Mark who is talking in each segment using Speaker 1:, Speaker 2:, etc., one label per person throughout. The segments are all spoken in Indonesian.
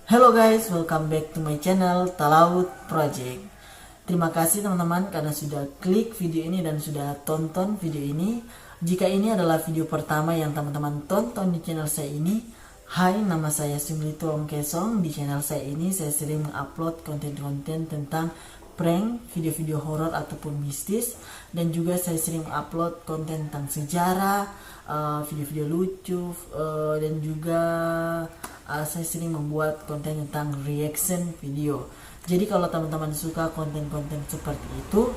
Speaker 1: Hello guys, welcome back to my channel Talaut Project. Terima kasih teman-teman karena sudah klik video ini dan sudah tonton video ini. Jika ini adalah video pertama yang teman-teman tonton di channel saya ini, hai, nama saya Sumlito Omkesong. Di channel saya ini saya sering mengupload konten-konten tentang prank, video-video horor ataupun mistis, dan juga saya sering mengupload konten tentang sejarah, video-video lucu, dan juga saya sering membuat konten tentang reaction video. Jadi kalau teman-teman suka konten-konten seperti itu,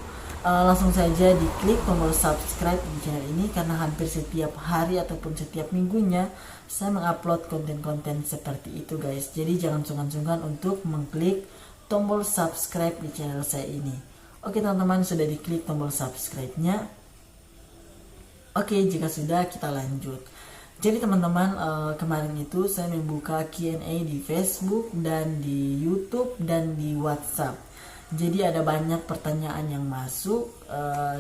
Speaker 1: langsung saja diklik tombol subscribe di channel ini, karena hampir setiap hari ataupun setiap minggunya saya mengupload konten-konten seperti itu guys. Jadi jangan sungkan-sungkan untuk mengklik tombol subscribe di channel saya ini. Oke teman-teman, sudah diklik tombol subscribe-nya. Oke, jika sudah, kita lanjut. Jadi teman-teman, kemarin itu saya membuka Q&A di Facebook dan di YouTube dan di WhatsApp. Jadi ada banyak pertanyaan yang masuk.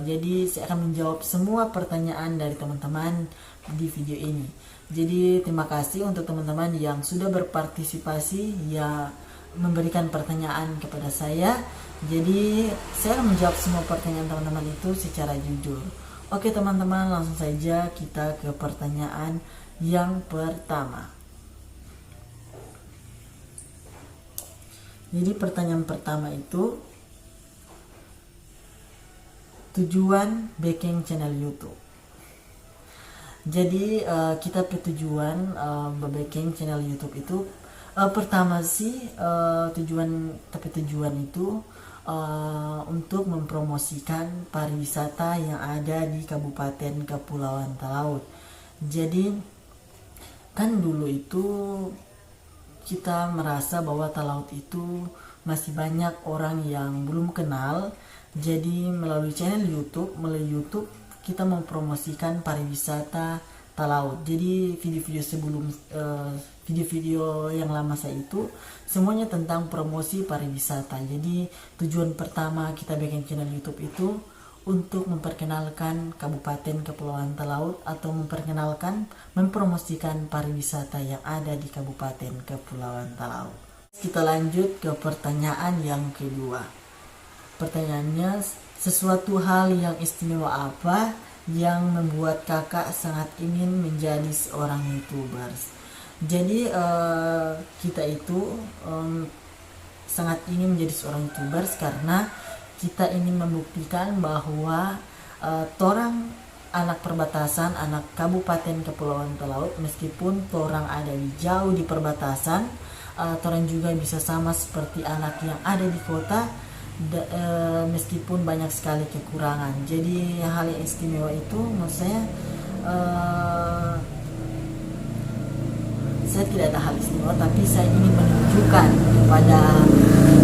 Speaker 1: Jadi saya akan menjawab semua pertanyaan dari teman-teman di video ini. Jadi terima kasih untuk teman-teman yang sudah berpartisipasi, ya, memberikan pertanyaan kepada saya. Jadi saya akan menjawab semua pertanyaan teman-teman itu secara jujur. Oke teman-teman, langsung saja kita ke pertanyaan yang pertama. Jadi pertanyaan pertama itu, tujuan backing channel YouTube. Jadi kita tujuan backing channel YouTube itu, pertama sih tujuan itu untuk mempromosikan pariwisata yang ada di Kabupaten Kepulauan Talaut. Jadi kan dulu itu kita merasa bahwa Talaut itu masih banyak orang yang belum kenal. Jadi melalui YouTube kita mempromosikan pariwisata Talaut. Jadi video-video yang lama saya itu semuanya tentang promosi pariwisata. Jadi tujuan pertama kita bikin channel YouTube itu untuk memperkenalkan Kabupaten Kepulauan Talaut, atau mempromosikan pariwisata yang ada di Kabupaten Kepulauan Talaut. Kita lanjut ke pertanyaan yang kedua. Pertanyaannya, sesuatu hal yang istimewa apa yang membuat kakak sangat ingin menjadi seorang YouTubers? Jadi kita itu sangat ingin menjadi seorang YouTubers karena kita ingin membuktikan bahwa torang anak perbatasan, anak Kabupaten Kepulauan Talaut, meskipun torang ada jauh di perbatasan, torang juga bisa sama seperti anak yang ada di kota, meskipun banyak sekali kekurangan. Jadi hal yang istimewa itu menurut saya tidak ada hal istimewa, tapi saya ingin menunjukkan kepada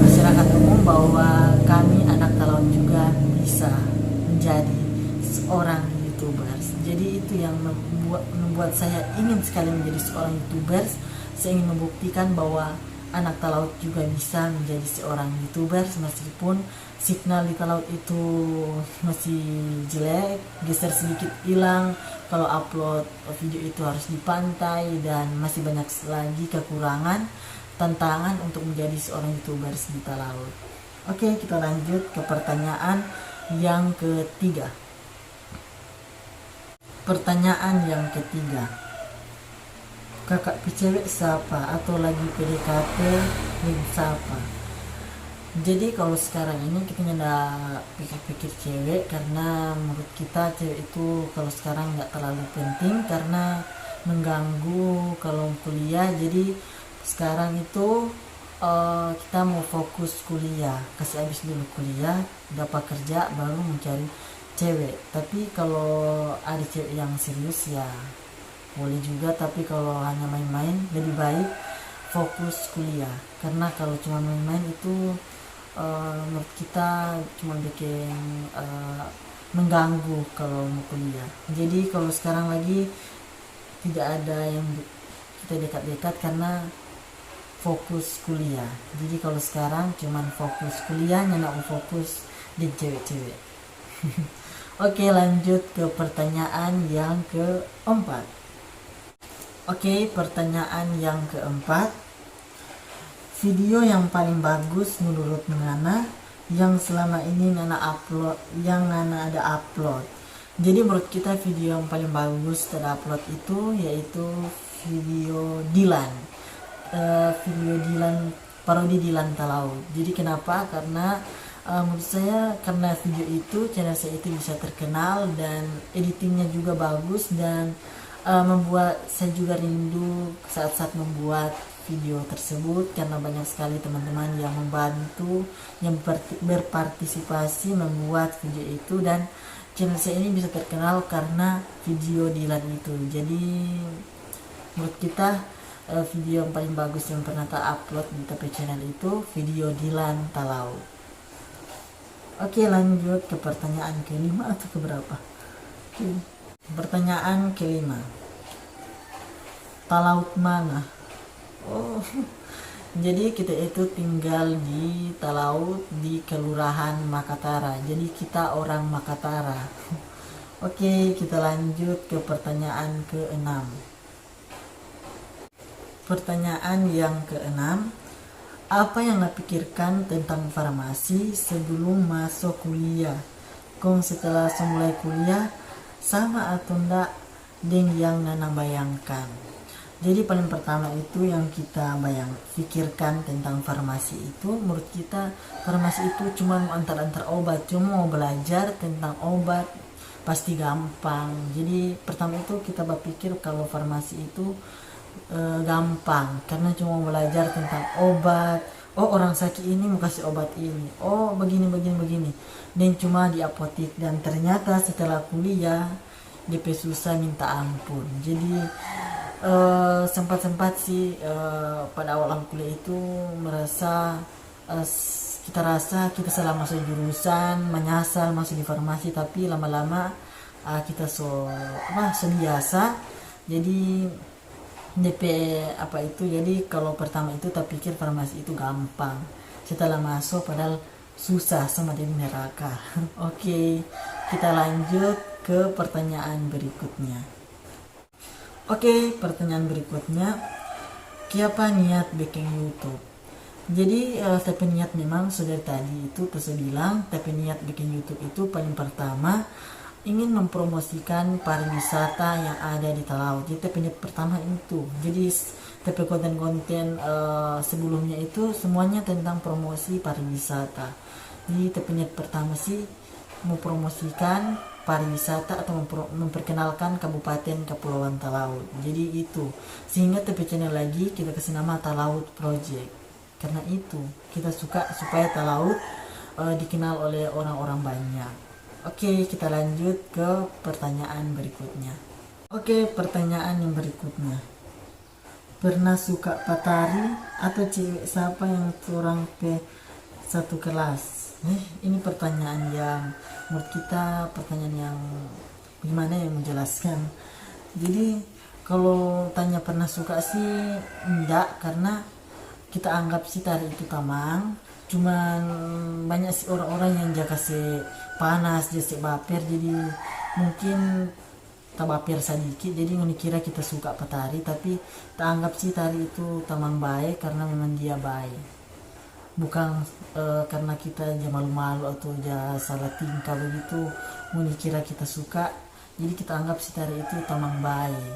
Speaker 1: masyarakat umum bahwa kami anak Talaut juga bisa menjadi seorang YouTubers. Jadi itu yang membuat saya ingin sekali menjadi seorang YouTubers. Saya ingin membuktikan bahwa anak Talaut juga bisa menjadi seorang YouTubers, meskipun signal di Talaut itu masih jelek, geser sedikit hilang, kalau upload video itu harus di pantai, dan masih banyak lagi kekurangan, tantangan untuk menjadi seorang YouTubers di Talaut. Oke, kita lanjut ke pertanyaan yang ketiga. Pertanyaan yang ketiga, kakak cewek siapa, atau lagi PDKT dengan siapa? Jadi kalau sekarang ini kita nggak pikir-pikir cewek, karena menurut kita cewek itu kalau sekarang nggak terlalu penting karena mengganggu kalau kuliah. Jadi sekarang itu kita mau fokus kuliah, kasih habis dulu kuliah, dapat kerja, baru mencari cewek. Tapi kalau ada cewek yang serius ya boleh juga, tapi kalau hanya main-main lebih baik fokus kuliah, karena kalau cuma main-main itu menurut kita cuma bikin mengganggu kalau mau kuliah. Jadi kalau sekarang lagi tidak ada yang kita dekat-dekat karena fokus kuliah. Jadi kalau sekarang cuma fokus kuliah, nggak fokus di cewek-cewek. Oke, lanjut ke pertanyaan yang keempat. Oke, pertanyaan yang keempat, video yang paling bagus menurut Ngana yang selama ini Ngana upload, yang Ngana ada upload. Jadi menurut kita video yang paling bagus terupload itu yaitu video Dilan, video Dilan, parodi Dilan Talaut. Jadi kenapa? Karena menurut saya karena video itu channel saya itu bisa terkenal dan editingnya juga bagus dan membuat saya juga rindu saat-saat membuat video tersebut karena banyak sekali teman-teman yang membantu, yang berpartisipasi membuat video itu dan channel saya ini bisa terkenal karena video Dilan itu. Jadi menurut kita video yang paling bagus yang pernah upload di TP channel itu video Dilan Talaut. Oke, lanjut ke pertanyaan kelima atau keberapa? Pertanyaan kelima, Talaut mana? Oh, jadi kita itu tinggal di Talaut di Kelurahan Makatara. Jadi kita orang Makatara. Oke, kita lanjut ke pertanyaan ke-6. Pertanyaan yang ke-6, apa yang Anda pikirkan tentang farmasi sebelum masuk kuliah? Kong setelah mulai kuliah sama atau enggak dengan yang Nana bayangkan? Jadi paling pertama itu yang kita pikirkan tentang farmasi itu, menurut kita farmasi itu cuma antar-antar obat, cuma mau belajar tentang obat pasti gampang. Jadi pertama itu kita berpikir kalau farmasi itu gampang karena cuma belajar tentang obat. Oh, orang sakit ini mau kasih obat ini, oh begini dan cuma di apotek. Dan ternyata setelah kuliah DP susah minta ampun. Jadi sempat sih pada awal kuliah itu merasa kita rasa kita salah masuk jurusan, menyasar masuk di farmasi, tapi lama-lama kita biasa. Jadi DP jadi kalau pertama itu tak pikir farmasi itu gampang, setelah masuk padahal susah sama di neraka. Oke, kita lanjut ke pertanyaan berikutnya. Oke, pertanyaan berikutnya, kenapa niat bikin YouTube? Jadi tapi niat memang sudah tadi itu saya bilang, tapi niat bikin YouTube itu paling pertama ingin mempromosikan pariwisata yang ada di Talaut. Jadi tapi niat pertama itu. Jadi tapi konten-konten sebelumnya itu semuanya tentang promosi pariwisata. Jadi tapi niat pertama sih mempromosikan pariwisata atau memperkenalkan Kabupaten Kepulauan Talaut. Jadi itu sehingga TP channel lagi kita kasih nama Talaut Project. Karena itu kita suka supaya Talaut dikenal oleh orang-orang banyak. Oke, kita lanjut ke pertanyaan berikutnya. Oke, pertanyaan yang berikutnya, pernah suka patari atau cewek siapa yang kurang satu kelas? Ini pertanyaan yang menurut kita pertanyaan yang gimana yang menjelaskan. Jadi kalau tanya pernah suka sih enggak, karena kita anggap sih tari itu tamang, cuman banyak sih orang-orang yang jaga si panas jadi baper, jadi mungkin tak baper sedikit, jadi kira kita suka petari, tapi tak anggap sih tari itu tamang baik karena memang dia baik, bukan karena kita malu-malu atau salah tingkah begitu kira kita suka. Jadi kita anggap si tari itu tamang baik,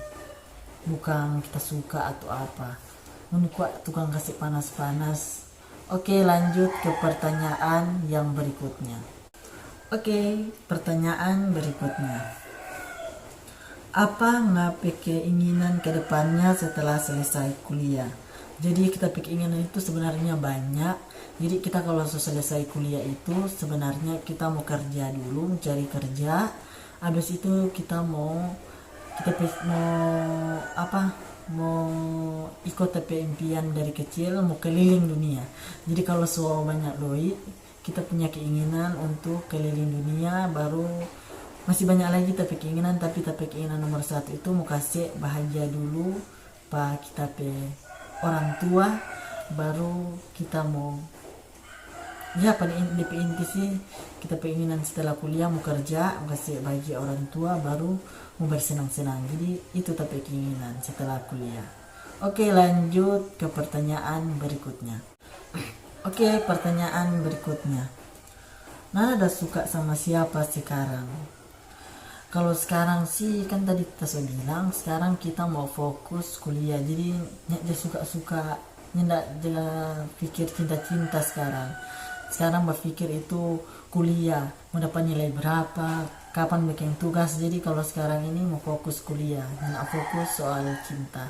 Speaker 1: bukan kita suka atau apa. Kuat tukang kasih panas-panas. Oke, lanjut ke pertanyaan yang berikutnya. Oke, pertanyaan berikutnya, apa ngape keinginan kedepannya setelah selesai kuliah? Jadi kita keinginan itu sebenarnya banyak. Jadi kita kalau selesai kuliah itu sebenarnya kita mau kerja dulu, mencari kerja. Habis itu kita mau ikut TP impian dari kecil, mau keliling dunia. Jadi kalau banyak duit, kita punya keinginan untuk keliling dunia. Baru masih banyak lagi tapi keinginan nomor 1 itu mau kasih bahagia dulu pak kita orang tua, baru kita mau pada inti sih kita keinginan setelah kuliah mau kerja, mau kasih bahagia orang tua, baru mau bersenang-senang. Jadi itu tapi keinginan setelah kuliah. Oke, lanjut ke pertanyaan berikutnya. Oke, pertanyaan berikutnya. Nana udah suka sama siapa sekarang? Kalau sekarang sih kan tadi kita sudah bilang, sekarang kita mau fokus kuliah. Jadi dia suka-suka, nyendak dia pikir cinta-cinta sekarang. Sekarang berpikir itu kuliah, mau dapat nilai berapa, kapan bikin tugas. Jadi kalau sekarang ini mau fokus kuliah, nggak fokus soal cinta.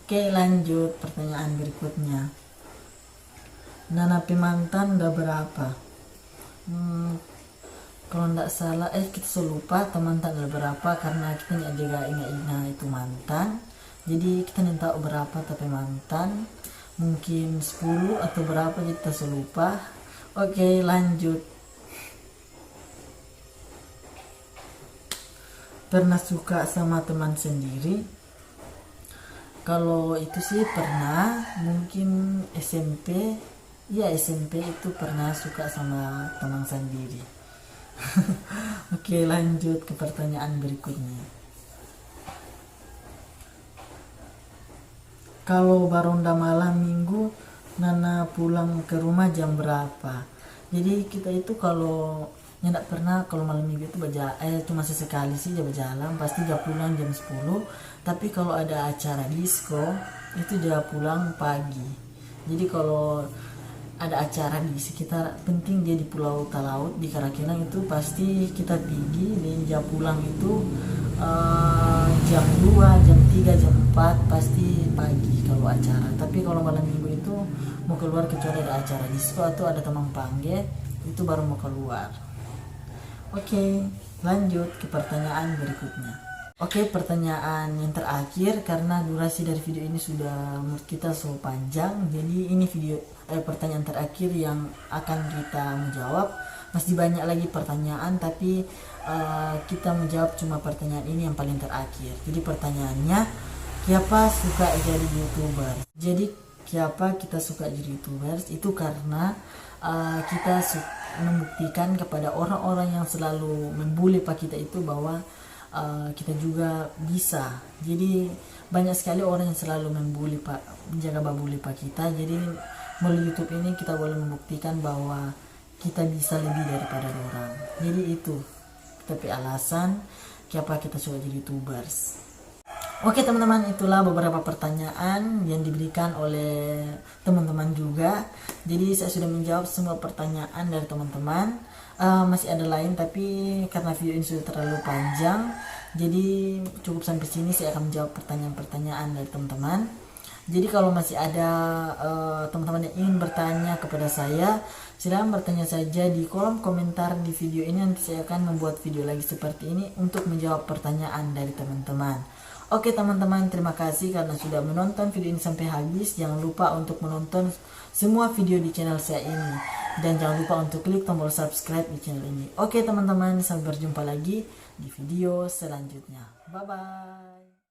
Speaker 1: Oke, lanjut pertanyaan berikutnya. Nana mantan udah berapa? Kalau nggak salah kita lupa teman udah berapa, karena kita nggak juga ingat itu mantan. Jadi kita nggak tahu berapa tapi mantan, mungkin 10 atau berapa, kita lupa. Oke, lanjut. Pernah suka sama teman sendiri? Kalau itu sih pernah, mungkin SMP. Ya SMP itu pernah suka sama teman sendiri. Oke, lanjut ke pertanyaan berikutnya. Kalau baronda malam minggu, Nana pulang ke rumah jam berapa? Jadi kita itu kalau nggak pernah, kalau malam minggu itu cuma sesekali sih berjalan, pasti dia pulang jam 10. Tapi kalau ada acara disco itu dia pulang pagi. Jadi kalau ada acara di sekitar, penting dia di Pulau Talaut di Karakinang, itu pasti kita pergi, dan jam pulang itu jam 2, jam 3, jam 4 pasti pagi kalau acara. Tapi kalau malam minggu itu mau keluar kecuali ada acara disco atau ada teman panggil, itu baru mau keluar. Oke, lanjut ke pertanyaan berikutnya. Oke, pertanyaan yang terakhir, karena durasi dari video ini sudah menurut kita so panjang, jadi ini pertanyaan terakhir yang akan kita menjawab. Masih banyak lagi pertanyaan, tapi kita menjawab cuma pertanyaan ini yang paling terakhir. Jadi pertanyaannya, siapa suka jadi YouTuber? Jadi siapa kita suka jadi YouTubers itu karena kita membuktikan kepada orang-orang yang selalu membuli pak kita itu bahwa kita juga bisa. Jadi banyak sekali orang yang selalu menjaga babuli pak kita. Jadi melalui YouTube ini kita boleh membuktikan bahwa kita bisa lebih daripada orang. Jadi itu tapi alasan kenapa kita suka jadi YouTubers. Oke teman-teman, itulah beberapa pertanyaan yang diberikan oleh teman-teman juga. Jadi saya sudah menjawab semua pertanyaan dari teman-teman. Masih ada lain, tapi karena video ini sudah terlalu panjang, jadi cukup sampai sini. Saya akan menjawab pertanyaan-pertanyaan dari teman-teman. Jadi kalau masih ada teman-teman yang ingin bertanya kepada saya, silahkan bertanya saja di kolom komentar di video ini. Nanti saya akan membuat video lagi seperti ini untuk menjawab pertanyaan dari teman-teman. Oke teman-teman, terima kasih karena sudah menonton video ini sampai habis. Jangan lupa untuk menonton semua video di channel saya ini, dan jangan lupa untuk klik tombol subscribe di channel ini. Oke teman-teman, sampai berjumpa lagi di video selanjutnya. Bye bye.